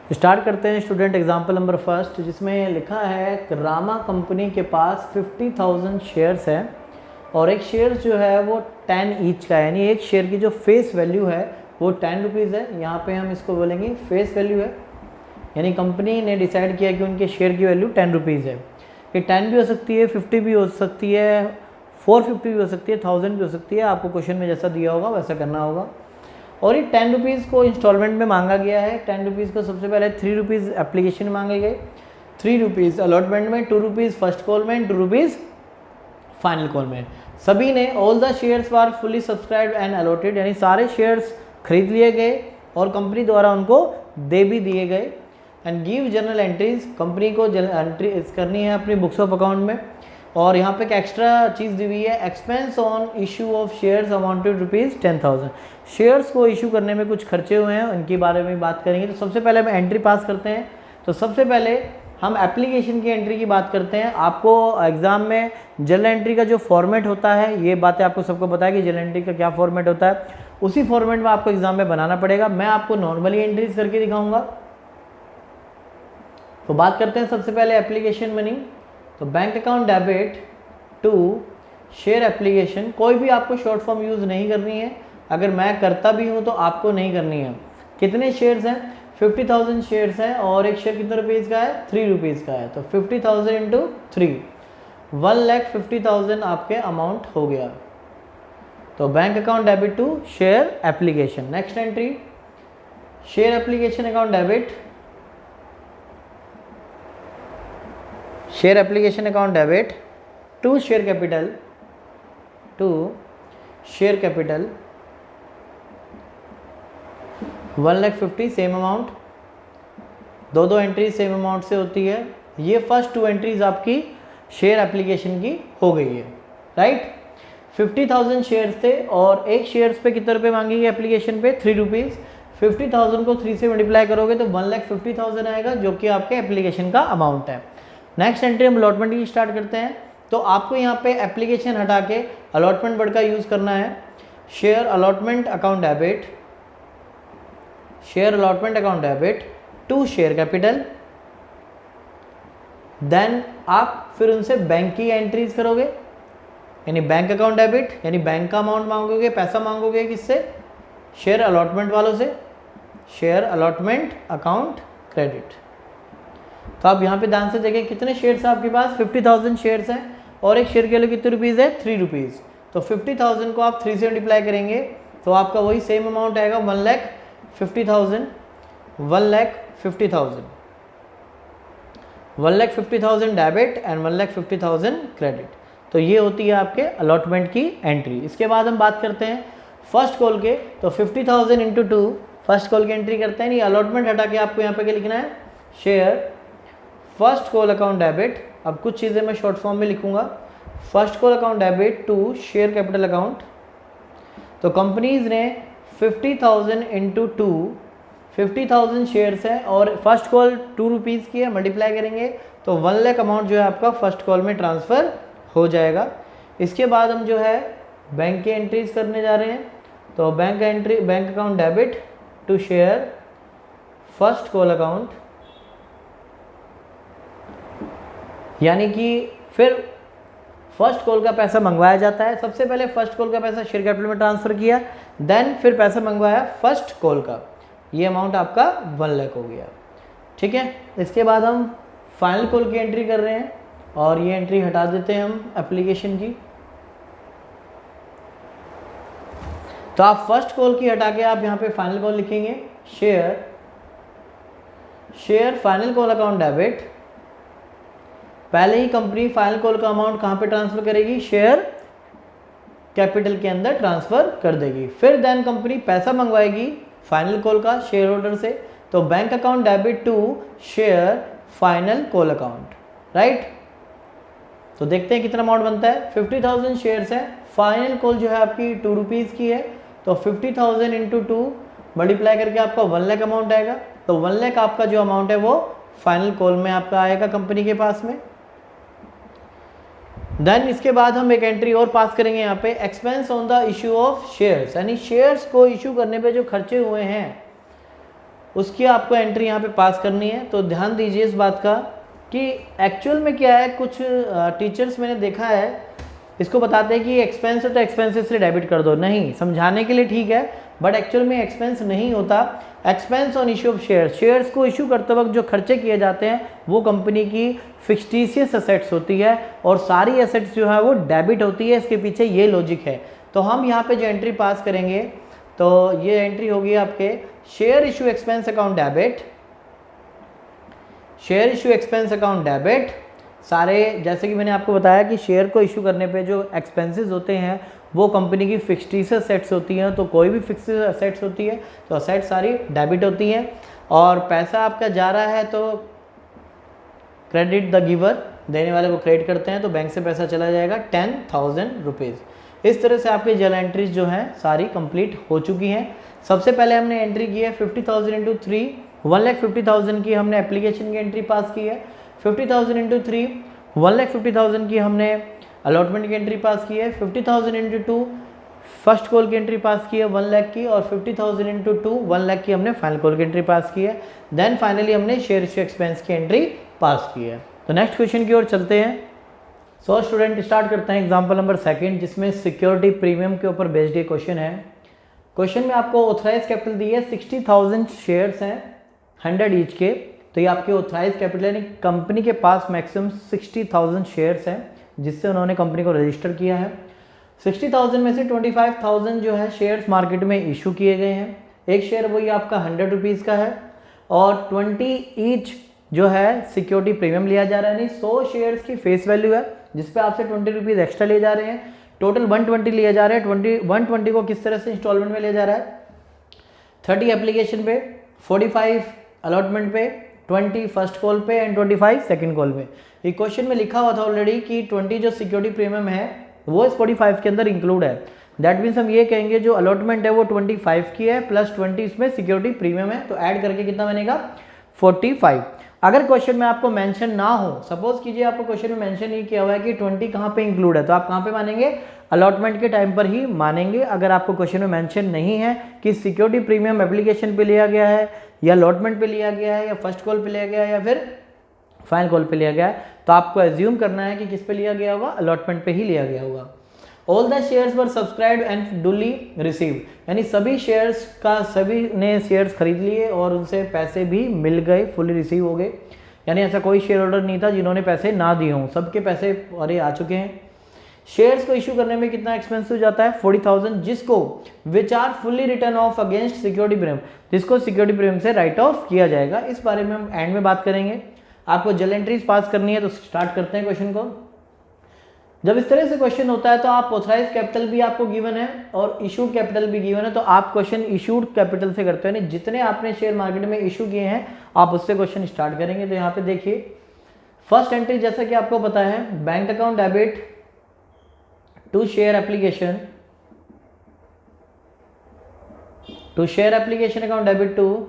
Start करते हैं student example number first, जिसमें लिखा है रामा कंपनी के पास 50,000 शेयर्स है और एक शेयर जो है वो 10 ईच का है, यानी एक शेयर की जो फेस वैल्यू है वो 10 रुपीज़ है। यहाँ पे हम इसको बोलेंगे फेस वैल्यू है, यानी कंपनी ने डिसाइड किया कि उनके शेयर की वैल्यू 10 रुपीज़ है। ये 10 भी हो सकती है, 50 भी हो सकती है, 450 भी हो सकती है, 1000 भी हो सकती है। आपको क्वेश्चन में जैसा दिया होगा वैसा करना होगा। और ये 10 रुपीज़ को इंस्टॉलमेंट में मांगा गया है। 10 रुपीज़ को सबसे पहले 3 रुपीज़ एप्लीकेशन में मांगे गए, 3 रुपीज़ अलॉटमेंट में, 2 रुपीज़ फर्स्ट कॉल में, 2 रुपीज़ फाइनल कॉल में। सभी ने all the shares were fully subscribe and allotted, यानी सारे शेयर्स खरीद लिए गए और कंपनी द्वारा उनको दे भी दिए गए। And give journal entries, company को एंट्री करनी है अपनी बुक्स ऑफ अकाउंट में। और यहाँ पे एक एक्स्ट्रा चीज़ दी हुई है, expense on issue of shares amounted ₹10,000। Shares को इशू करने में कुछ खर्चे हुए हैं, उनके बारे में बात करेंगे। तो सबसे पहले हम एंट्री पास करते हैं। तो सबसे पहले हम एप्लीकेशन की एंट्री की बात करते हैं। आपको एग्जाम में जर्नल एंट्री का जो फॉर्मेट होता है, ये बातें आपको सबको पता है कि जर्नल एंट्री का क्या फॉर्मेट होता है, उसी फॉर्मेट में आपको एग्जाम में बनाना पड़ेगा। मैं आपको नॉर्मली एंट्रीज करके दिखाऊंगा। तो बात करते हैं सबसे पहले एप्लीकेशन मनी। तो bank account debit to share application, कोई भी आपको शॉर्ट फॉर्म यूज़ नहीं करनी है। अगर मैं करता भी हूँ तो आपको नहीं करनी है। कितने शेयर्स हैं? 50,000 शेयर्स हैं और एक शेयर कितने रुपीज़ का है? 3 रुपीज़ का है। तो 50,000 इंटू 3, 1,50,000 आपके अमाउंट हो गया। तो bank account debit to share application. Next entry, share application account debit, share application account debit to share capital, to share capital 1,50,000 same amount. दो एंट्रीज सेम अमाउंट से होती है। ये फर्स्ट 2 एंट्रीज आपकी शेयर एप्लीकेशन की हो गई है, राइट। 50,000 शेयर्स थे और एक शेयर्स पे कितने रुपए मांगी गई एप्लीकेशन पे? 3 रुपीज़। 50,000 को 3 से मल्टीप्लाई करोगे तो 1,50,000 आएगा, जो कि आपके एप्लीकेशन का अमाउंट है। नेक्स्ट एंट्री हम अलॉटमेंट की स्टार्ट करते हैं। तो आपको यहाँ पे एप्लीकेशन हटा के अलॉटमेंट वर्ड का यूज़ करना है। Share allotment account debit, share allotment account debit to share capital. Then आप फिर उनसे बैंक की एंट्रीज करोगे, यानी बैंक अकाउंट डेबिट, यानी बैंक का अमाउंट मांगोगे, पैसा मांगोगे किससे? शेयर अलॉटमेंट वालों से। Share allotment account credit. तो आप यहाँ पे ध्यान से देखें कितने शेयर्स हैं आपके पास? 50,000 शेयर्स हैं और एक शेयर के लिए कितने रुपीज़ है? 3 रुपीज़। तो 50,000 को आप 3 से मल्टीप्लाई करेंगे तो आपका वही सेम अमाउंट आएगा, 1,50,000, 1,50,000, 1,50,000 डेबिट एंड 1,50,000 क्रेडिट। तो ये होती है आपके अलॉटमेंट की एंट्री। इसके बाद हम बात करते हैं फर्स्ट कॉल के। तो 50,000 इंटू 2 फर्स्ट कॉल की एंट्री करते हैं। नहीं, अलॉटमेंट हटा के आपको यहाँ पे क्या लिखना है? Share first call account debit. अब कुछ चीज़ें मैं शॉर्ट फॉर्म में लिखूंगा। First call account debit to share capital account. तो कंपनीज ने 50,000 इंटू 2, 50,000 शेयर्स हैं और फर्स्ट कॉल 2 रुपीज़ की है, मल्टीप्लाई करेंगे तो 1 लाख अमाउंट जो है आपका फर्स्ट कॉल में ट्रांसफ़र हो जाएगा। इसके बाद हम जो है बैंक की एंट्रीज करने जा रहे हैं। तो bank entry, bank account debit to share first call account, यानी कि फिर फर्स्ट कॉल का पैसा मंगवाया जाता है। सबसे पहले फर्स्ट कॉल का पैसा शेयर कैपिटल में ट्रांसफ़र किया, देन फिर पैसा मंगवाया फर्स्ट कॉल का। ये अमाउंट आपका 1 लाख हो गया, ठीक है। इसके बाद हम फाइनल कॉल की एंट्री कर रहे हैं और ये एंट्री हटा देते हैं हम एप्लीकेशन की। तो आप फर्स्ट कॉल की हटा के आप यहाँ पे फाइनल कॉल लिखेंगे, share final call account debit. पहले ही कंपनी फाइनल कॉल का अमाउंट कहाँ पे ट्रांसफर करेगी? शेयर कैपिटल के अंदर ट्रांसफर कर देगी। फिर देन कंपनी पैसा मंगवाएगी फाइनल कॉल का शेयर होल्डर से। तो bank account debit to share final call account, right. तो देखते हैं कितना अमाउंट बनता है। 50,000 शेयर्स है, फाइनल कॉल जो है आपकी 2 रुपीज़ की है। तो 50,000 इंटू 2 मल्टीप्लाई करके आपका 1 लाख अमाउंट आएगा। तो 1 लाख आपका जो अमाउंट है वो फाइनल कॉल में आपका आएगा कंपनी के पास में। देन इसके बाद हम एक एंट्री और पास करेंगे यहाँ पे, expense on the issue of shares, यानी शेयर्स को इशू करने पे जो खर्चे हुए हैं उसकी आपको एंट्री यहाँ पे पास करनी है। तो ध्यान दीजिए इस बात का कि एक्चुअल में क्या है, कुछ टीचर्स मैंने देखा है इसको बताते हैं कि एक्सपेंस है तो एक्सपेंसेस से डेबिट कर दो। नहीं, समझाने के लिए ठीक है, बट एक्चुअल में एक्सपेंस नहीं होता। Expense on issue of share, shares को इशू करते वक्त जो खर्चे किए जाते हैं वो कंपनी की फिक्टिशियस एसेट्स होती है और सारी एसेट्स जो है वो डेबिट होती है। इसके पीछे ये लॉजिक है। तो हम यहाँ पे जो एंट्री पास करेंगे तो ये एंट्री होगी आपके share issue expense account debit, share issue expense account debit. सारे जैसे कि मैंने आपको बताया कि शेयर को इशू करने पे जो एक्सपेंसेस होते हैं वो कंपनी की फिक्स्ड असेट्स होती हैं। तो कोई भी फिक्स्ड असेट्स होती है तो असेट्स सारी डेबिट होती हैं और पैसा आपका जा रहा है तो क्रेडिट द गिवर, देने वाले को क्रेडिट करते हैं तो बैंक से पैसा चला जाएगा 10,000 रुपीज़। इस तरह से आपकी जर्नल एंट्रीज जो हैं सारी कंप्लीट हो चुकी हैं। सबसे पहले हमने एंट्री की है 50,000 इंटू 3, 1,50,000 की हमने एप्लीकेशन की एंट्री पास की है। 50,000 इंटू 3, 1,50,000 की हमने अलॉटमेंट की एंट्री पास की है। 50,000 इंटू 2 फर्स्ट कॉल की एंट्री पास की है 1 लाख की, और 50,000 इंटू 2 1 लाख की हमने फाइनल कॉल की एंट्री पास की है। देन फाइनली हमने शेयर इश्यू एक्सपेंस की एंट्री पास की है। तो नेक्स्ट क्वेश्चन की ओर चलते हैं। सो स्टूडेंट स्टार्ट करते हैं एग्जाम्पल नंबर 2 जिसमें सिक्योरिटी प्रीमियम के ऊपर बेस्ड ये क्वेश्चन है। क्वेश्चन में आपको ऑथराइज कैपिटल दी है 60,000 शेयर्स हैं 100 ईच के। तो ये आपके ऑथराइज कैपिटल यानी कंपनी के पास मैक्सिमम 60,000 शेयर्स हैं जिससे उन्होंने कंपनी को रजिस्टर किया है। 60,000 में से 25,000 जो है शेयर्स मार्केट में इशू किए गए हैं। एक शेयर वही आपका 100 रुपीज़ का है और 20 ईच जो है सिक्योरिटी प्रीमियम लिया जा रहा है। यानी 100 शेयर्स की फेस वैल्यू है जिसपे आपसे 20 रुपीज़ एक्स्ट्रा लिए जा रहे हैं। टोटल 120 लिए जा रहे हैं। 120 को किस तरह से इंस्टॉलमेंट में लिया जा रहा है, 30 एप्लीकेशन पे, 45 अलॉटमेंट पे, 20 फर्स्ट कॉल पे एंड 25 सेकंड कॉल पे। ये क्वेश्चन में लिखा हुआ था ऑलरेडी कि 20 जो सिक्योरिटी प्रीमियम है वो इस 45 के अंदर इंक्लूड है। दैट मीन्स हम ये कहेंगे जो अलॉटमेंट है वो 25 की है प्लस 20 इसमें सिक्योरिटी प्रीमियम है, तो ऐड करके कितना बनेगा 45। अगर क्वेश्चन में आपको मेंशन ना हो, सपोज कीजिए आपको क्वेश्चन में मेंशन नहीं किया हुआ है कि 20 कहाँ पे इंक्लूड है, तो आप कहाँ पे मानेंगे, अलॉटमेंट के टाइम पर ही मानेंगे। अगर आपको क्वेश्चन में मेंशन नहीं है कि सिक्योरिटी प्रीमियम एप्लीकेशन पे लिया गया है या अलॉटमेंट पे लिया गया है या फर्स्ट कॉल पे लिया गया है या फिर फाइनल कॉल पे लिया गया है, तो आपको एज्यूम करना है कि किस पे लिया गया होगा, अलॉटमेंट पे ही लिया गया होगा। All the shares were subscribed and duly received, यानी सभी शेयर्स का सभी ने शेयर्स खरीद लिए और उनसे पैसे भी मिल गए, फुली रिसीव हो गए। यानी ऐसा कोई शेयर होल्डर नहीं था जिन्होंने पैसे ना दिए हों, सबके पैसे और आ चुके हैं। शेयर्स को इशू करने में कितना एक्सपेंस हो जाता है 40,000, जिसको which are fully written off against security premium, जिसको सिक्योरिटी प्रीमियम से राइट ऑफ किया जाएगा। इस बारे में हम एंड में बात करेंगे। आपको जर्नल एंट्रीज पास करनी है तो स्टार्ट करते हैं क्वेश्चन को। जब इस तरह से क्वेश्चन होता है तो आप ऑथराइज कैपिटल भी आपको गिवन है और इशूड कैपिटल भी गिवन है, तो आप क्वेश्चन इशूड कैपिटल से करते हो, यानी जितने आपने शेयर मार्केट में इशू किए हैं आप उससे क्वेश्चन स्टार्ट करेंगे। तो यहाँ पे देखिए फर्स्ट एंट्री जैसा कि आपको पता है, bank account debit to share application, to share application account debit to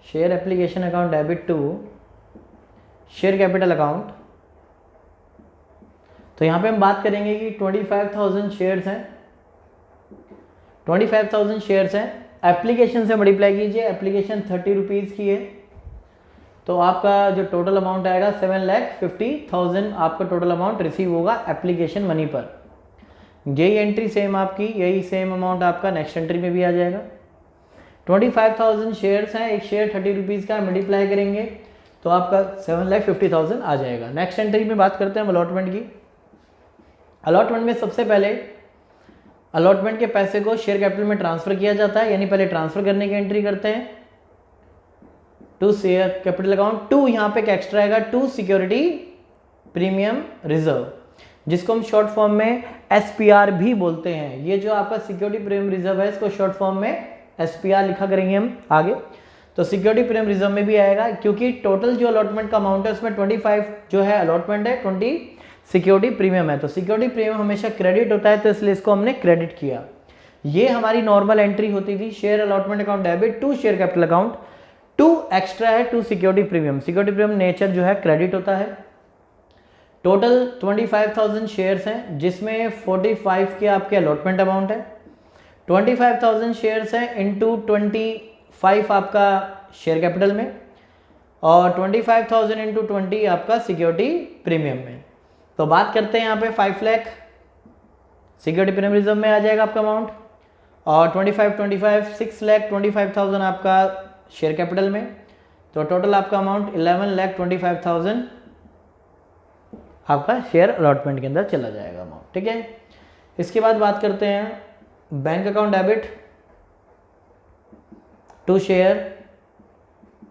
share application account debit to share capital account. तो यहाँ पे हम बात करेंगे कि 25,000 शेयर्स हैं, 25,000 शेयर्स हैं, एप्लीकेशन से मल्टीप्लाई कीजिए, एप्लीकेशन 30 रुपीज़ की है, तो आपका जो टोटल अमाउंट आएगा 7,50,000 आपका टोटल अमाउंट रिसीव होगा एप्लीकेशन मनी पर। यही एंट्री सेम आपकी, यही सेम अमाउंट आपका नेक्स्ट एंट्री में भी आ जाएगा। 25,000 शेयर्स हैं, एक शेयर 30 रुपीज़ का, मल्टीप्लाई करेंगे तो आपका 7,50,000 आ जाएगा। नेक्स्ट एंट्री में बात करते हैं अलॉटमेंट की। अलॉटमेंट में सबसे पहले अलॉटमेंट के पैसे को शेयर कैपिटल में ट्रांसफर किया जाता है, यानी पहले ट्रांसफर करने की एंट्री करते हैं to share capital account, to यहाँ पे एक्स्ट्रा आएगा टू सिक्योरिटी प्रीमियम रिजर्व, जिसको हम शॉर्ट फॉर्म में SPR भी बोलते हैं। ये जो आपका सिक्योरिटी प्रीमियम रिजर्व है इसको शॉर्ट फॉर्म में SPR लिखा करेंगे हम आगे। तो सिक्योरिटी प्रीमियम रिजर्व में भी आएगा क्योंकि टोटल जो अलॉटमेंट का अमाउंट है उसमें 25 जो है अलॉटमेंट है, 20 सिक्योरिटी प्रीमियम है। तो सिक्योरिटी प्रीमियम हमेशा क्रेडिट होता है तो इसलिए इसको हमने क्रेडिट किया। ये हमारी नॉर्मल एंट्री होती थी, share allotment account debit to share capital account, to extra है to security premium. Security premium nature जो है क्रेडिट होता है। टोटल 25,000 शेयर्स हैं जिसमें 45 के आपके अलॉटमेंट अमाउंट है, 25,000 शेयर्स हैं इंटू 20 5 आपका शेयर कैपिटल में और 25,000 इंटू 20 आपका सिक्योरिटी प्रीमियम में। तो बात करते हैं यहाँ पे 5 लाख सिक्योरिटी प्रीमियम रिजर्व में आ जाएगा आपका अमाउंट और 25 6,25,000 आपका शेयर कैपिटल में। तो टोटल आपका अमाउंट 11,25,000 आपका शेयर अलॉटमेंट के अंदर चला जाएगा अमाउंट। ठीक है, इसके बाद बात करते हैं bank account debit to share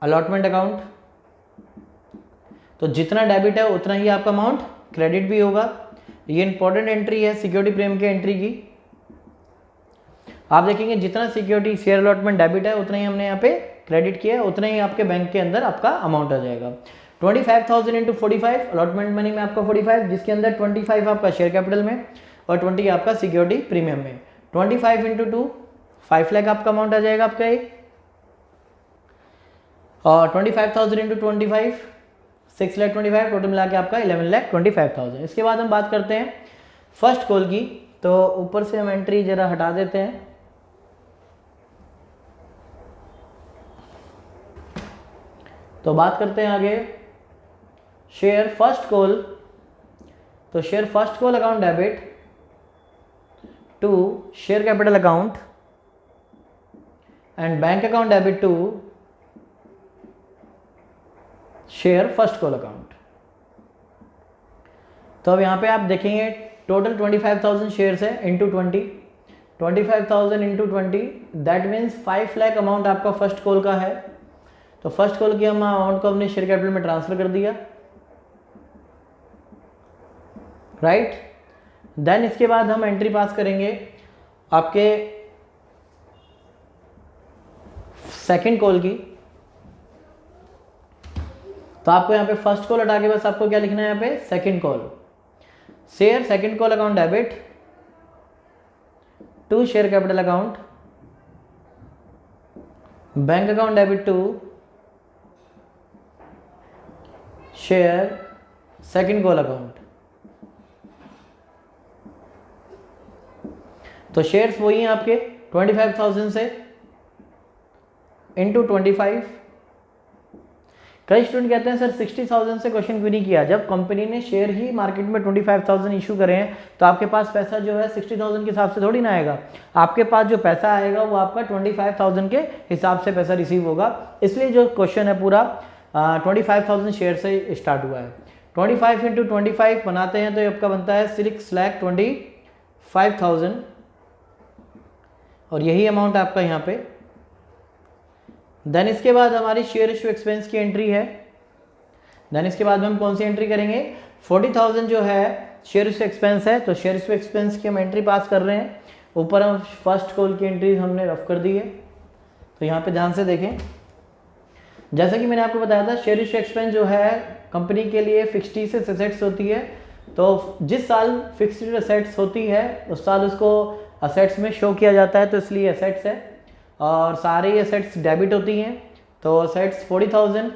allotment account. तो जितना डेबिट है उतना ही आपका अमाउंट क्रेडिट भी होगा। ये इंपॉर्टेंट एंट्री है सिक्योरिटी प्रीमियम की एंट्री की। आप देखेंगे जितना सिक्योरिटी शेयर अलॉटमेंट डेबिट है उतना ही हमने यहाँ पे क्रेडिट किया है, उतना ही आपके बैंक के अंदर आपका अमाउंट आ जाएगा। 25,000 इंटू 45 अलॉटमेंट मनी में आपका 45, जिसके अंदर 25 आपका शेयर कैपिटल में और 20 आपका सिक्योरिटी प्रीमियम में। 25 इंटू 2 5 लाख आपका अमाउंट आ जाएगा आपका ये और 25,000 इंटू 25 6,25,000 टोटल मिला के आपका 11,25,000। इसके बाद हम बात करते हैं फर्स्ट कॉल की। तो ऊपर से हम एंट्री जरा हटा देते हैं। तो बात करते हैं आगे शेयर फर्स्ट कॉल। तो share first call account debit to share capital account and bank account debit to share first call account. तो अब यहां पे आप देखेंगे टोटल 25,000 शेयर्स है into 20, 25,000 into 20 that means 5 lakh amount आपका फर्स्ट कॉल का है। तो फर्स्ट कॉल की हम अमाउंट को अपने शेयर कैपिटल में ट्रांसफर कर दिया, राइट। देन इसके बाद हम एंट्री पास करेंगे आपके सेकंड कॉल की। तो आपको यहाँ पे फर्स्ट कॉल हटा के बस आपको क्या लिखना है यहाँ पे second call. Share second call account debit to share capital account, bank account debit to share second call account. तो शेयर्स वही हैं आपके 25,000 से इंटू 25। कई स्टूडेंट कहते हैं सर 60,000 से क्वेश्चन क्यों नहीं किया। जब कंपनी ने शेयर ही मार्केट में 25,000 इशू करे हैं तो आपके पास पैसा जो है 60,000 के हिसाब से थोड़ी ना आएगा। आपके पास जो पैसा आएगा वो आपका 25,000 के हिसाब से पैसा रिसीव होगा। इसलिए जो क्वेश्चन है पूरा 25,000 शेयर से स्टार्ट हुआ है। 25 इंटू 25 बनाते हैं तो ये आपका बनता है 6,25,000 और यही अमाउंट आपका यहाँ पे। देन इसके बाद हमारी शेयर इशू एक्सपेंस की एंट्री है। देन इसके बाद हम कौन सी एंट्री करेंगे 40,000 जो है शेयर इशू एक्सपेंस है। तो शेयर इशू एक्सपेंस की हम एंट्री पास कर रहे हैं। ऊपर हम फर्स्ट कॉल की एंट्री हमने रफ कर दी है। तो यहाँ पे ध्यान से देखें, जैसा कि मैंने आपको बताया था शेयर इशू एक्सपेंस जो है कंपनी के लिए फिक्स्ड एसेट्स होती है। तो जिस साल फिक्स्ड एसेट्स होती है उस साल उसको असेट्स में शो किया जाता है, तो इसलिए एसेट्स है। और सारे एसेट्स डेबिट होती हैं। तो असेट्स 40,000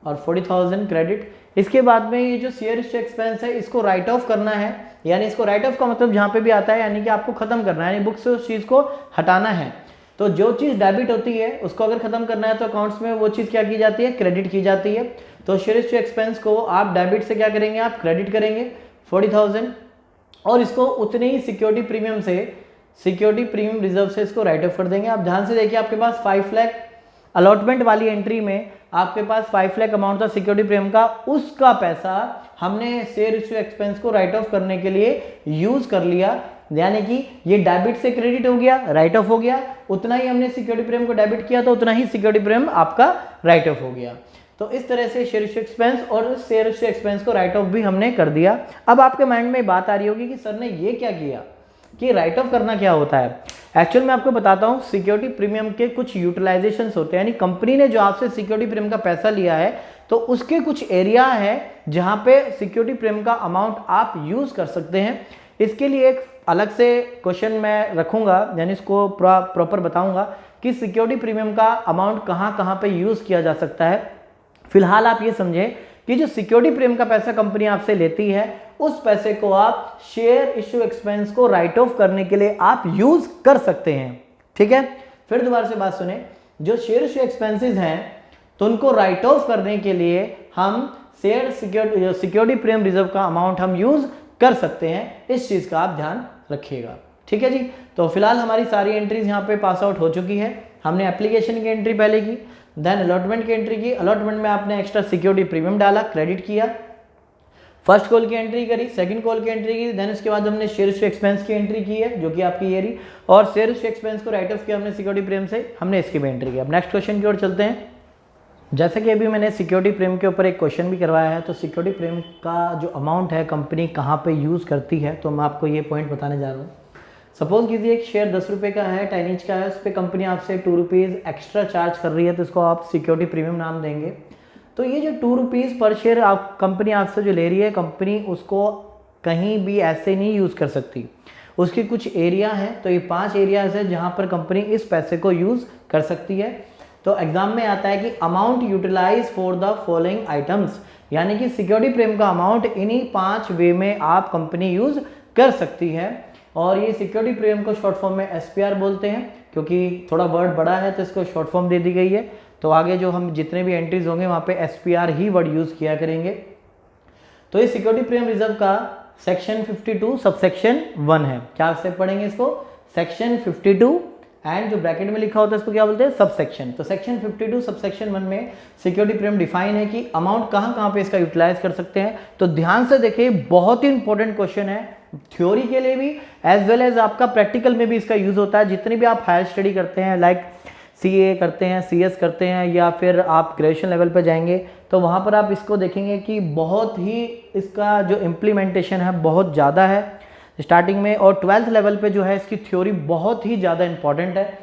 और 40,000 क्रेडिट। इसके बाद में ये जो शेयर इशू एक्सपेंस है इसको राइट ऑफ करना है, यानी इसको राइट ऑफ का मतलब जहाँ पे भी आता है यानी कि आपको खत्म करना है, यानी बुक से उस चीज़ को हटाना है। तो जो चीज़ डेबिट होती है उसको अगर खत्म करना है तो अकाउंट्स में वो चीज़ क्या की जाती है क्रेडिट की जाती है। तो शेयर इशू एक्सपेंस को आप डेबिट से क्या करेंगे आप क्रेडिट करेंगे 40,000 और इसको उतने ही सिक्योरिटी प्रीमियम से सिक्योरिटी प्रीमियम रिजर्व से इसको राइट ऑफ कर देंगे। आप ध्यान से देखिए आपके पास 5 लाख अलॉटमेंट वाली एंट्री में आपके पास 5 लाख अमाउंट था सिक्योरिटी प्रीमियम का, उसका पैसा हमने शेयर इशू एक्सपेंस को राइट ऑफ करने के लिए यूज कर लिया, यानी कि ये डेबिट से क्रेडिट हो गया राइट ऑफ हो गया। उतना ही हमने सिक्योरिटी प्रीमियम को डेबिट किया तो उतना ही सिक्योरिटी प्रीमियम आपका राइट ऑफ हो गया। तो इस तरह से शेयर इशू एक्सपेंस और शेयर इशू एक्सपेंस को राइट ऑफ भी हमने कर दिया। अब आपके माइंड में बात आ रही होगी कि सर ने ये क्या किया कि राइट ऑफ करना क्या होता है। एक्चुअल में आपको बताता हूँ सिक्योरिटी प्रीमियम के कुछ यूटिलाइजेशंस होते हैं, यानी कंपनी ने जो आपसे सिक्योरिटी प्रीमियम का पैसा लिया है तो उसके कुछ एरिया है जहाँ पे सिक्योरिटी प्रीमियम का अमाउंट आप यूज कर सकते हैं। इसके लिए एक अलग से क्वेश्चन मैं रखूंगा, यानी इसको प्रॉपर बताऊंगा कि सिक्योरिटी प्रीमियम का अमाउंट कहाँ कहाँ पे यूज किया जा सकता है। फिलहाल आप ये समझें कि जो सिक्योरिटी प्रीमियम का पैसा कंपनी आपसे लेती है उस पैसे को आप शेयर इशू एक्सपेंस को राइट ऑफ करने के लिए आप यूज कर सकते हैं। ठीक है, फिर दोबारा से बात सुने, जो शेयर इशू एक्सपेंसेस हैं तो उनको राइट ऑफ करने के लिए हम शेयर सिक्योरिटी प्रीमियम रिजर्व का अमाउंट हम यूज कर सकते हैं। इस चीज का आप ध्यान रखिएगा, ठीक है जी। तो फिलहाल हमारी सारी एंट्रीज यहाँ पे पास आउट हो चुकी है। हमने एप्लीकेशन की एंट्री पहले की, देन अलॉटमेंट की एंट्री की, अलॉटमेंट में आपने एक्स्ट्रा सिक्योरिटी प्रीमियम डाला, क्रेडिट किया, फर्स्ट कॉल की एंट्री करी, सेकंड कॉल की एंट्री की, देन उसके बाद हमने शेयर इशू एक्सपेंस की एंट्री की है जो कि आपकी ये रही, और शेयर इशू एक्सपेंस को राइट ऑफ किया हमने सिक्योरिटी प्रीमियम से, हमने इसकी भी एंट्री की। अब नेक्स्ट क्वेश्चन की ओर चलते हैं। जैसे कि अभी मैंने सिक्योरिटी प्रीमियम के ऊपर एक क्वेश्चन भी करवाया है, तो सिक्योरिटी प्रीमियम का जो अमाउंट है कंपनी कहाँ पे यूज़ करती है, तो मैं आपको ये पॉइंट बताने जा रहा हूँ। सपोज कीजिए एक शेयर 10 रुपये का है, 10 ईच का है, उस पर कंपनी आपसे 2 रुपीज़ एक्स्ट्रा चार्ज कर रही है, तो इसको आप सिक्योरिटी प्रीमियम नाम देंगे। तो ये जो 2 रुपीज़ पर शेयर आप कंपनी आपसे जो ले रही है, कंपनी उसको कहीं भी ऐसे नहीं यूज़ कर सकती, उसकी कुछ एरिया हैं। तो ये 5 एरियाज है जहाँ पर कंपनी इस पैसे को यूज़ कर सकती है। तो एग्जाम में आता है कि amount utilise for the following items, यानी कि सिक्योरिटी प्रीमियम का अमाउंट इन्हीं 5 वे में आप कंपनी यूज़ कर सकती है। और ये सिक्योरिटी प्रीमियम को शॉर्ट फॉर्म में SPR बोलते हैं, क्योंकि थोड़ा वर्ड बड़ा है तो इसको शॉर्ट फॉर्म दे दी गई है। तो आगे जो हम जितने भी एंट्रीज होंगे वहाँ पे SPR ही वर्ड यूज़ किया करेंगे। तो ये सिक्योरिटी प्रीमियम रिजर्व का सेक्शन 52 सबसेक्शन 1 है। क्या से पढ़ेंगे इसको? सेक्शन 52 एंड जो ब्रैकेट में लिखा होता है इसको क्या बोलते हैं? सबसेक्शन। तो सेक्शन 52 सबसेक्शन 1 में सिक्योरिटी प्रीमियम डिफाइन है कि अमाउंट कहाँ पे इसका यूटिलाइज कर सकते हैं। तो ध्यान से देखिए, बहुत ही इंपॉर्टेंट क्वेश्चन है, थ्योरी के लिए भी एज वेल एज आपका प्रैक्टिकल में भी इसका यूज होता है। जितनी भी आप हायर स्टडी करते हैं, लाइक CA करते हैं, CS करते हैं, या फिर आप ग्रेजुएशन लेवल पे जाएंगे, तो वहाँ पर आप इसको देखेंगे कि बहुत ही इसका जो इम्प्लीमेंटेशन है बहुत ज़्यादा है स्टार्टिंग में, और 12th लेवल पे जो है इसकी थ्योरी बहुत ही ज़्यादा इंपॉर्टेंट है।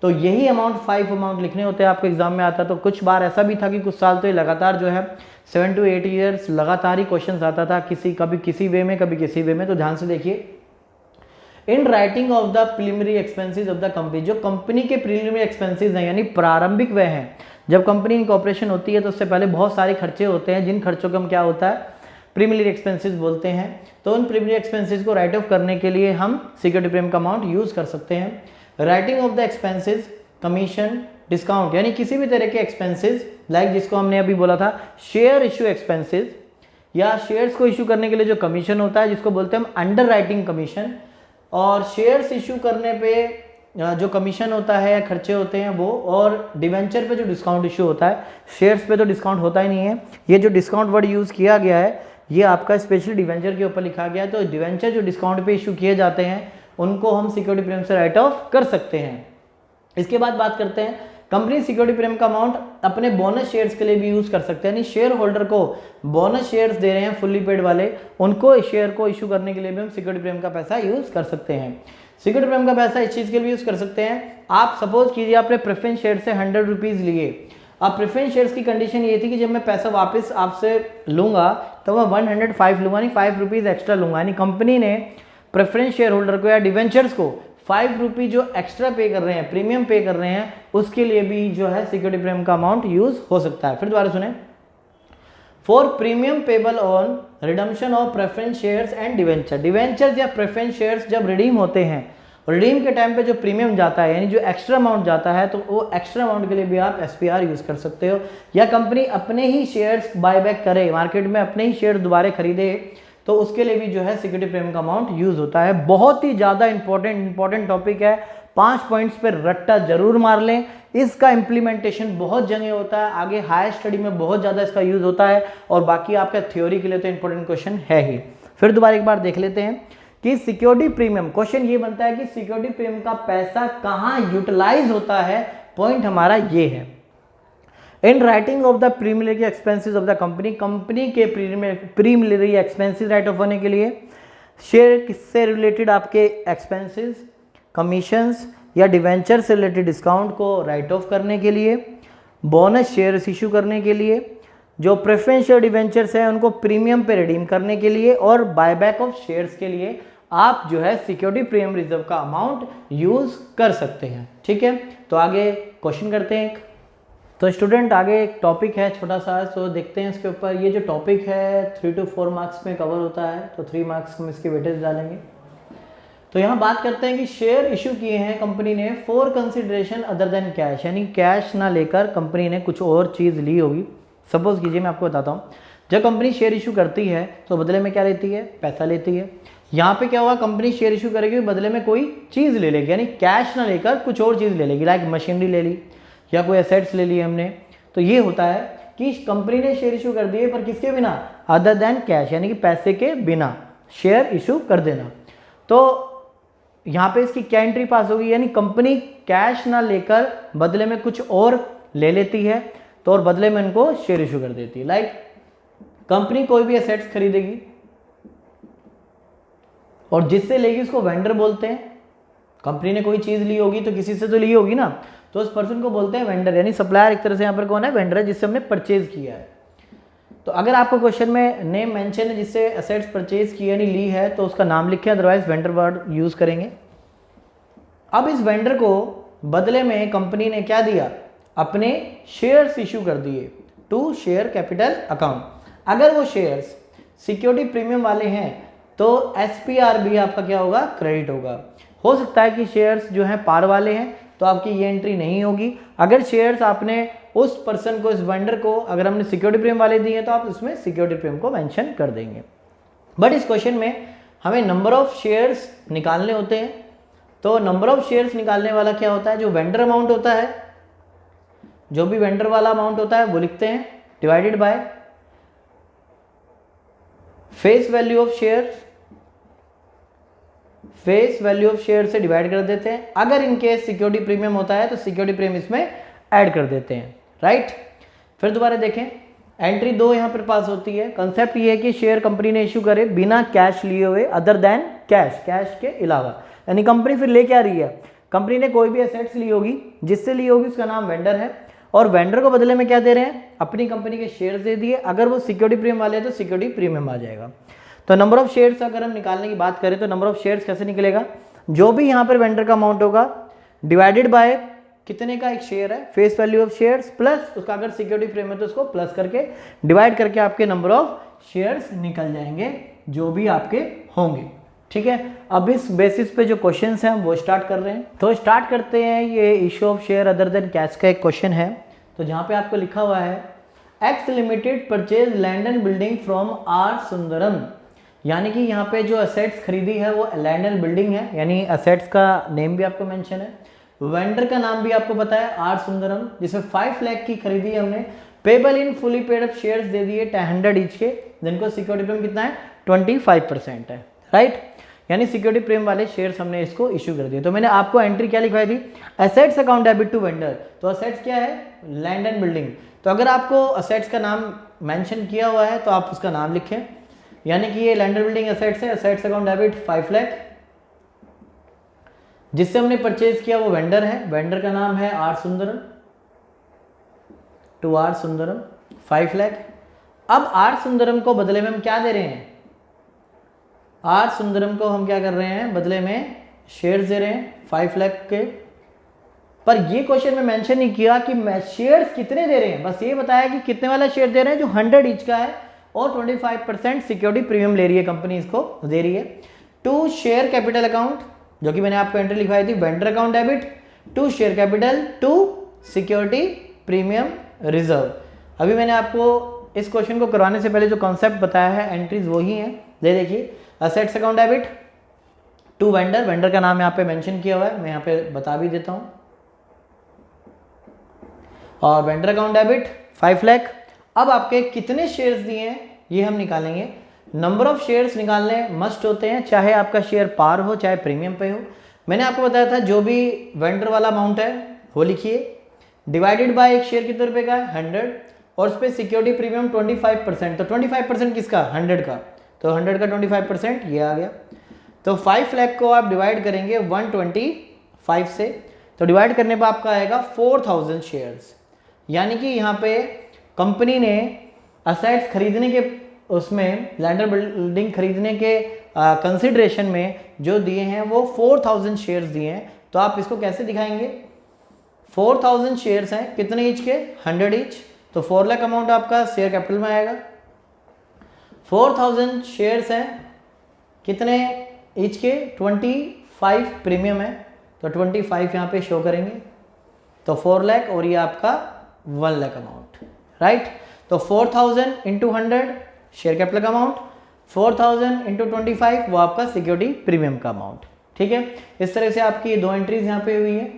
तो यही अमाउंट 5 अमाउंट लिखने होते हैं, आपको एग्जाम में आता। तो कुछ बार ऐसा भी था कि कुछ साल तो ये लगातार जो है 7 to 8 ईयर्स लगातार ही क्वेश्चन आता था, कभी किसी वे में, कभी किसी वे में। तो ध्यान से देखिए, in writing of the preliminary expenses of the company, जो कंपनी के प्रीलिमिनरी एक्सपेंसेस हैं यानी प्रारंभिक व्यय हैं, जब कंपनी इनकॉर्पोरेशन होती है तो उससे पहले बहुत सारे खर्चे होते हैं, जिन खर्चों का हम क्या होता है? प्रीलिमिनरी एक्सपेंसेस बोलते हैं। तो उन प्रीलिमिनरी एक्सपेंसेस को राइट ऑफ करने के लिए हम सिक्योरिटी प्रीमियम का अमाउंट यूज कर सकते हैं। Writing of the expenses, commission, discount, यानी किसी भी तरह के एक्सपेंसेस, लाइक जिसको हमने अभी बोला था शेयर इशू एक्सपेंसेस, या शेयर्स को इशू करने के लिए जो कमीशन होता है जिसको बोलते हैं हम अंडर राइटिंग कमीशन, और शेयर्स इशू करने पे जो कमीशन होता है या खर्चे होते हैं वो, और डिवेंचर पे जो डिस्काउंट इशू होता है। शेयर्स पे तो डिस्काउंट होता ही नहीं है। ये जो डिस्काउंट वर्ड यूज़ किया गया है ये आपका स्पेशली डिवेंचर के ऊपर लिखा गया है। तो डिवेंचर जो डिस्काउंट पे इशू किए जाते हैं उनको हम सिक्योरिटी प्रीमियम से राइट ऑफ कर सकते हैं। इसके बाद बात करते हैं, कंपनी सिक्योरिटी प्रीमियम का अमाउंट अपने बोनस शेयर्स के लिए भी यूज कर सकते हैं, यानी शेयर होल्डर को बोनस शेयर्स दे रहे हैं फुल्ली पेड वाले, उनको शेयर को इशू करने के लिए भी हम सिक्योरिटी प्रीमियम का पैसा यूज कर सकते हैं। सिक्योरिटी प्रीमियम का पैसा इस चीज के लिए यूज कर सकते हैं, आप सपोज कीजिए आपने प्रेफरेंस शेयर से 100 रुपीज लिए। अब प्रेफरेंस शेयर्स की कंडीशन ये थी कि जब मैं पैसा वापस आपसे लूंगा तो मैं 105 लूंगा, नहीं 5 रुपीज एक्स्ट्रा लूंगा। यानी कंपनी ने प्रेफरेंस शेयर होल्डर को या डिवेंचर्स को 5 रुपी जो एक्स्ट्रा पे कर रहे हैं, प्रीमियम पे कर रहे हैं, उसके लिए भी जो है सिक्योरिटी प्रीमियम का अमाउंट यूज हो सकता है। फिर दोबारा सुने, for premium payable on redemption of preference shares and debenture, debentures या प्रेफरेंस शेयर्स जब रिडीम होते हैं, रिडीम के टाइम पे जो प्रीमियम जाता है यानी जो एक्स्ट्रा अमाउंट जाता है, तो वो एक्स्ट्रा अमाउंट के लिए भी आप SPR यूज कर सकते हो। या कंपनी अपने ही शेयर्स बायबैक करे, मार्केट में अपने ही शेयर दोबारा खरीदे, तो उसके लिए भी जो है सिक्योरिटी प्रीमियम का अमाउंट यूज होता है। बहुत ही ज़्यादा इंपॉर्टेंट टॉपिक है, 5 पॉइंट्स पे रट्टा जरूर मार लें। इसका इम्प्लीमेंटेशन बहुत जगह होता है, आगे हायर स्टडी में बहुत ज़्यादा इसका यूज होता है, और बाकी आपका थ्योरी के लिए तो इंपॉर्टेंट क्वेश्चन है ही। फिर दोबारा एक बार देख लेते हैं कि सिक्योरिटी प्रीमियम, क्वेश्चन ये बनता है कि सिक्योरिटी प्रीमियम का पैसा कहाँ यूटिलाइज होता है। पॉइंट हमारा ये है, in writing of the preliminary expenses of the company, company के प्रीलिमिनरी एक्सपेंसेस राइट ऑफ होने के लिए शेयर किससे रिलेटेड आपके एक्सपेंसेस, कमीशंस या डिवेंचर से रिलेटेड डिस्काउंट को राइट ऑफ करने के लिए, बोनस शेयर्स इशू करने के लिए, जो प्रेफरेंस शेयर डिवेंचर्स हैं उनको प्रीमियम पे रिडीम करने के लिए, और बायबैक ऑफ शेयर्स के लिए आप जो है सिक्योरिटी प्रीमियम रिजर्व का अमाउंट यूज कर सकते हैं। ठीक है, तो आगे क्वेश्चन करते हैं। तो स्टूडेंट आगे एक टॉपिक है छोटा सा, तो देखते हैं इसके ऊपर। ये जो टॉपिक है 3 to 4 मार्क्स में कवर होता है, तो 3 मार्क्स हम इसके वेटेज डालेंगे। तो यहाँ बात करते हैं कि शेयर इशू किए हैं कंपनी ने for consideration other than cash, यानी कैश ना लेकर कंपनी ने कुछ और चीज़ ली होगी। सपोज कीजिए मैं आपको बताता हूँ, जब कंपनी शेयर इशू करती है तो बदले में क्या लेती है, पैसा लेती है। यहाँ पे क्या होगा, कंपनी शेयर इशू करेगी बदले में कोई चीज़ ले लेगी, यानी कैश ना लेकर कुछ और चीज़ ले लेगी, लाइक मशीनरी ले ली या कोई एसेट्स ले लिए हमने। तो ये होता है कि कंपनी ने शेयर इशू कर दिए पर किसके बिना, अदर देन कैश, यानी कि पैसे के बिना शेयर इशू कर देना। तो यहाँ पे इसकी क्या एंट्री पास होगी, यानी कंपनी कैश ना लेकर बदले में कुछ और ले लेती है तो और बदले में इनको शेयर इशू कर देती है। लाइक कंपनी कोई भी एसेट्स खरीदेगी और जिससे लेगी उसको वेंडर बोलते हैं। कंपनी ने कोई चीज़ ली होगी तो किसी से तो ली होगी ना, तो उस पर्सन को बोलते हैं वेंडर, यानी सप्लायर एक तरह से यहाँ पर कौन है, वेंडर है जिससे हमने परचेज किया है। तो अगर आपको क्वेश्चन में नेम मेंशन है जिससे एसेट्स परचेज की यानी ली है तो उसका नाम लिखें, अदरवाइज वेंडर वर्ड यूज करेंगे। अब इस वेंडर को बदले में कंपनी ने क्या दिया, अपने शेयर्स इशू कर दिए टू शेयर कैपिटल अकाउंट। अगर वो शेयर्स सिक्योरिटी प्रीमियम वाले हैं तो SPR भी आपका क्या होगा, क्रेडिट होगा। हो सकता है कि शेयर्स जो हैं पार वाले हैं तो आपकी ये एंट्री नहीं होगी। अगर शेयर्स आपने उस पर्सन को, इस वेंडर को, अगर हमने सिक्योरिटी प्रीमियम वाले दिए हैं तो आप उसमें सिक्योरिटी प्रीमियम को मेंशन कर देंगे। बट इस क्वेश्चन में हमें नंबर ऑफ शेयर्स निकालने होते हैं। तो नंबर ऑफ शेयर्स निकालने वाला क्या होता है, जो वेंडर अमाउंट होता है, जो भी वेंडर वाला अमाउंट होता है वो लिखते हैं divided by face value of share, face value of share से डिवाइड कर देते हैं। अगर इनके सिक्योरिटी प्रीमियम होता है तो सिक्योरिटी प्रीमियम इसमें ऐड कर देते हैं, राइट। फिर दोबारा देखें, एंट्री 2 यहाँ पर पास होती है। कंसेप्ट ये है कि शेयर कंपनी ने इशू करे बिना कैश लिए हुए, अदर देन कैश, कैश के अलावा, यानी कंपनी फिर ले क्या रही है, कंपनी ने कोई भी एसेट्स ली होगी, जिससे ली होगी उसका नाम वेंडर है और वेंडर को बदले में क्या दे रहे हैं, अपनी कंपनी के शेयर दे दिए। अगर वो सिक्योरिटी प्रीमियम वाले हैं तो सिक्योरिटी प्रीमियम आ जाएगा। तो नंबर ऑफ शेयर्स अगर हम निकालने की बात करें तो नंबर ऑफ शेयर्स कैसे निकलेगा, जो भी यहाँ पर वेंडर का अमाउंट होगा डिवाइडेड बाय कितने का एक शेयर है, face value of shares, plus उसका अगर सिक्योरिटी प्रीमियम है तो उसको प्लस करके डिवाइड करके आपके नंबर ऑफ शेयर्स निकल जाएंगे जो भी आपके होंगे, ठीक है। अब इस बेसिस पे जो क्वेश्चंस हैं वो स्टार्ट कर रहे हैं। तो स्टार्ट करते हैं, ये issue of share other than cash का एक क्वेश्चन है। तो जहाँ पे आपको लिखा हुआ है X limited purchase land and building from R Sundaram, यानी कि यहाँ पे जो असेट्स खरीदी है वो लैंड एंड बिल्डिंग है, यानी असेट्स का नेम भी आपको मेंशन है, वेंडर का नाम भी आपको पता है आर सुंदरम, जिसमें 5 लाख की खरीदी है हमने, payable in fully paid up shares दे दिए 100 ईच के, जिनको सिक्योरिटी प्रीमियम कितना है 25% है, राइट। यानी सिक्योरिटी प्रीमियम वाले शेयर्स हमने इसको इशू कर दिए। तो मैंने आपको एंट्री क्या लिखवाई थी, assets account debit to vendor. तो असेट्स क्या है, लैंड एंड बिल्डिंग। तो अगर आपको असेट्स का नाम मेंशन किया हुआ है तो आप उसका नाम लिखें, यानी कि ये लैंड एंड बिल्डिंग असेट्स है, असेट्स अकाउंट डेबिट 5 लाख, जिससे हमने परचेज किया वो वेंडर है, वेंडर का नाम है R Sundaram, to R Sundaram 5 lakh. अब आर सुंदरम को बदले में हम क्या दे रहे हैं, आर सुंदरम को हम क्या कर रहे हैं, बदले में शेयर्स दे रहे हैं 5 लाख के। पर ये क्वेश्चन में मेंशन नहीं किया कि शेयर्स कितने दे रहे हैं, बस ये बताया कि कितने वाला शेयर दे रहे हैं, जो 100 ईच का है और 25% सिक्योरिटी प्रीमियम ले रही है कंपनी, इसको दे रही है। टू शेयर कैपिटल अकाउंट, जो कि मैंने आपको एंट्री लिखवाई थी, vendor account debit to share capital to security premium reserve. अभी मैंने आपको इस क्वेश्चन को करवाने से पहले जो कॉन्सेप्ट बताया है, एंट्रीज वही हैं। देखिए, assets account debit to vendor, vendor का नाम यहाँ पे मेंशन किया हुआ है, मैं यहाँ पे बता भी देता हूँ, और वेंडर अकाउंट डेबिट 5 लाख। अब आपके कितने शेयर्स दिए हैं ये हम निकालेंगे। नंबर ऑफ शेयर्स निकालने मस्ट होते हैं, चाहे आपका शेयर पार हो चाहे प्रीमियम पे हो। मैंने आपको बताया था जो भी वेंडर वाला अमाउंट है वो लिखिए, डिवाइडेड बाय एक शेयर कितने रुपए का है 100, और उस पर सिक्योरिटी प्रीमियम 25%। तो 25% किसका, 100 का, तो 100 का 25% ये आ गया। तो 5 लाख को आप डिवाइड करेंगे 125 से, तो डिवाइड करने पर आपका आएगा 4000 शेयर्स। यानी कि यहाँ पे कंपनी ने असेट्स खरीदने के, उसमें लैंड बिल्डिंग खरीदने के कंसिडरेशन में जो दिए हैं वो 4000 शेयर्स दिए हैं। तो आप इसको कैसे दिखाएंगे, 4000 शेयर्स हैं, कितने ईच के, 100 ईच, तो 4 लाख अमाउंट आपका शेयर कैपिटल में आएगा। 4000 शेयर्स हैं, कितने ईच के, 5 प्रीमियम है, तो 25 यहाँ पे शो करेंगे, तो 4 लाख और ये आपका 1 लाख अमाउंट, राइट। तो 4000 इंटू 100 शेयर कैपिटल का अमाउंट, 4000 इंटू 25 वो आपका सिक्योरिटी प्रीमियम का अमाउंट, ठीक है। इस तरह से आपकी 2 एंट्रीज यहाँ पे हुई है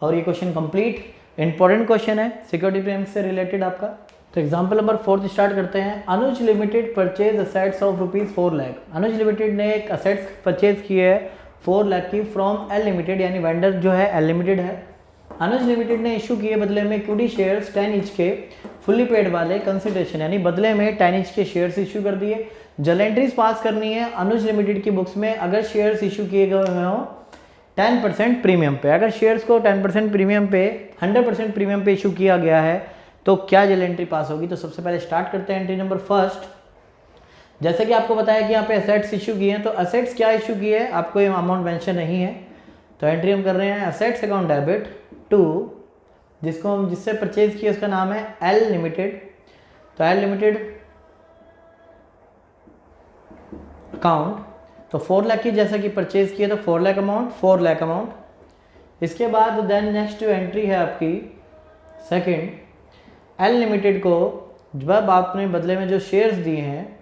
और ये क्वेश्चन कंप्लीट। इंपॉर्टेंट क्वेश्चन है सिक्योरिटी प्रीमियम से रिलेटेड आपका। तो एग्जाम्पल नंबर 4 स्टार्ट करते हैं। Anuj limited purchase assets of ₹4 lakh. Anuj limited ने एक असेट्स परचेज की है 4 लाख की फ्रॉम एल लिमिटेड, यानी वेंडर जो है एल लिमिटेड है। अनुज लिमिटेड ने इशू किए बदले में इक्विटी शेयर्स 10 ईच के फुल्ली पेड वाले कंसिडरेशन, यानी बदले में 10 ईच के शेयर्स इशू कर दिए। जल एंट्रीज पास करनी है अनुज लिमिटेड की बुक्स में अगर शेयर्स इशू किए गए हों 10% प्रीमियम पे। अगर शेयर्स को 10% प्रीमियम पे 100% प्रीमियम पे इशू किया गया है तो क्या जल एंट्री पास होगी। तो सबसे पहले स्टार्ट करते हैं एंट्री नंबर फर्स्ट। जैसे कि आपको बताया कि यहाँ पे असेट्स इशू किए हैं, तो असेट्स क्या इशू किए हैं आपको ये अमाउंट मेंशन नहीं है, तो एंट्री हम कर रहे हैं असेट्स अकाउंट डेबिट टू जिसको हम जिससे परचेज किया उसका नाम है एल लिमिटेड। तो एल लिमिटेड अकाउंट, तो 4 लाख की जैसा कि परचेज किया तो 4 लाख अमाउंट, 4 लाख अमाउंट। इसके बाद देन नेक्स्ट जो एंट्री है आपकी सेकंड, एल लिमिटेड को जब आपने बदले में जो शेयर्स दिए हैं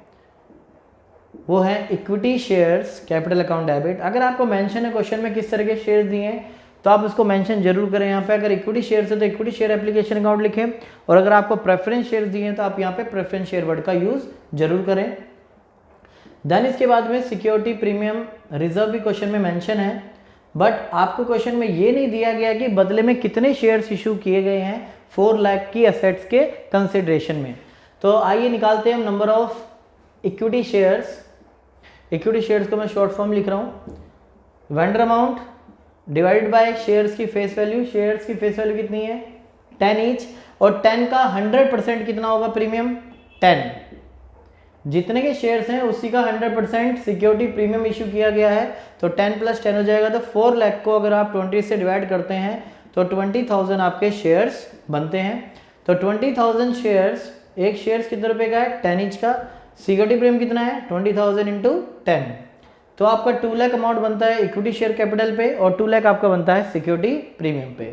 वो है equity shares capital account debit. अगर आपको मेंशन है क्वेश्चन में किस तरह के शेयर्स दिए हैं तो आप उसको मेंशन जरूर करें यहाँ पे। अगर इक्विटी शेयर्स है तो इक्विटी शेयर एप्लीकेशन अकाउंट लिखें, और अगर आपको प्रेफरेंस शेयर्स दिए हैं तो आप यहाँ पे प्रेफरेंस शेयर वर्ड का यूज जरूर करें। देन इसके बाद में सिक्योरिटी प्रीमियम रिजर्व भी क्वेश्चन में मेंशन है, बट आपको क्वेश्चन में ये नहीं दिया गया कि बदले में कितने शेयर्स इशू किए गए हैं 4 लाख की असेट्स के कंसिडरेशन में। तो आइए निकालते हैं हम number of equity shares. Equity shares को मैं शॉर्ट फॉर्म लिख रहा हूँ, vendor amount divided by shares की फेस वैल्यू। शेयर्स की फेस वैल्यू कितनी है 10 ईच, और 10 का 100% कितना होगा प्रीमियम 10। जितने के शेयर्स हैं उसी का 100% सिक्योरिटी प्रीमियम इशू किया गया है, तो 10 + 10 हो जाएगा। तो 4 लाख को अगर आप 20 से डिवाइड करते हैं तो 20,000 आपके शेयर्स बनते हैं। तो 20,000 शेयर्स, एक शेयर्स कितने रुपए का है 10 ईच का, सिक्योरिटी प्रीमियम कितना है 20,000 इंटू 10, तो आपका 2 लाख अमाउंट बनता है इक्विटी शेयर कैपिटल पे और 2 लाख आपका बनता है सिक्योरिटी प्रीमियम पे।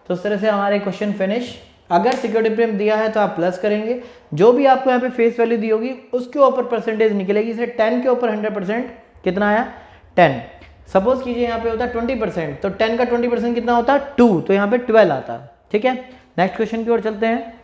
तो इस तरह से हमारे क्वेश्चन फिनिश। अगर सिक्योरिटी प्रीमियम दिया है तो आप प्लस करेंगे, जो भी आपको यहाँ पे फेस वैल्यू दी होगी उसके ऊपर परसेंटेज निकलेगी। जैसे 10 के ऊपर 100% कितना आया 10, सपोज कीजिए यहाँ पे होता है 20%, तो 10 का 20% कितना होता है 2, तो यहाँ पे 12 आता है, ठीक है। नेक्स्ट क्वेश्चन की ओर चलते हैं।